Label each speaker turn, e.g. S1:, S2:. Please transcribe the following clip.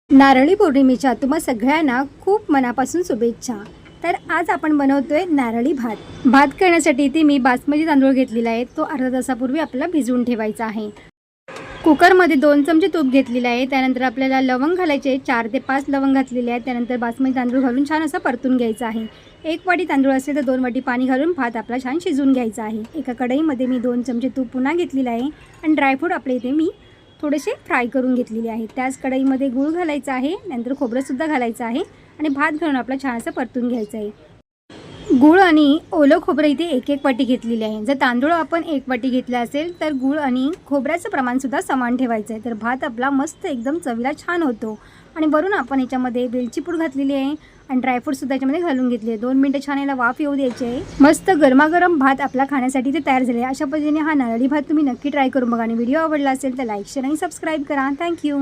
S1: नारळी पौर्णिमेच्या तुम्हा सगळ्यांना खूप मनापासून शुभेच्छा। तर आज आपण बनवतोय नारळी भात। भात करण्यासाठी इथे मी बासमती तांदूळ घेतलेला आहे, तो अर्धा तासापूर्वी आपल्याला भिजवून ठेवायचा आहे। कुकरमध्ये 2 चमचे तूप घेतलेले आहे, त्यानंतर आपल्याला लवंग घालायचे, 4 ते 5 लवंग घातलेले आहेत। त्यानंतर बासमती तांदूळ घालून छान असं परतून घ्यायचं आहे। 1 वाटी तांदूळ असेल तर 2 वाटी पाणी घालून भात आपला छान शिजवून घ्यायचा आहे। एका कढईमध्ये मी 2 चमचे तूप पुन्हा घेतलेलं आहे आणि ड्रायफ्रूट आपल्या इथे मी थोडेसे फ्राय करून घेतलेले आहे। त्याच कढईमध्ये गूळ घालायचा आहे, नंतर खोबरंसुद्धा घालायचं आहे आणि भात घालून आपला छान असं परतून घ्यायचं आहे। गूळ आणि ओलं खोबरं इथे 1-1 वाटी घेतलेली आहे। जर तांदूळ आपण 1 वाटी घेतला असेल तर गूळ आणि खोबऱ्याचं प्रमाणसुद्धा समान ठेवायचं आहे, तर भात आपला मस्त एकदम चवीला छान होतो। आणि वरून आपण याच्यामध्ये वेलची पूड घातलेली आहे आणि ड्रायफ्रूटसुद्धा याच्यामध्ये घालून घेतले। 2 मिनिटं छान याला वाफ येऊ द्यायची आहे। मस्त गरमागरम भात आपला खाण्यासाठी ते तयार झाले। अशा पद्धतीने हा नारळी भात तुम्ही नक्की ट्राय करून बघा आणि व्हिडिओ आवडला असेल तर लाईक शेअर आणि सबस्क्राईब करा। थँक्यू।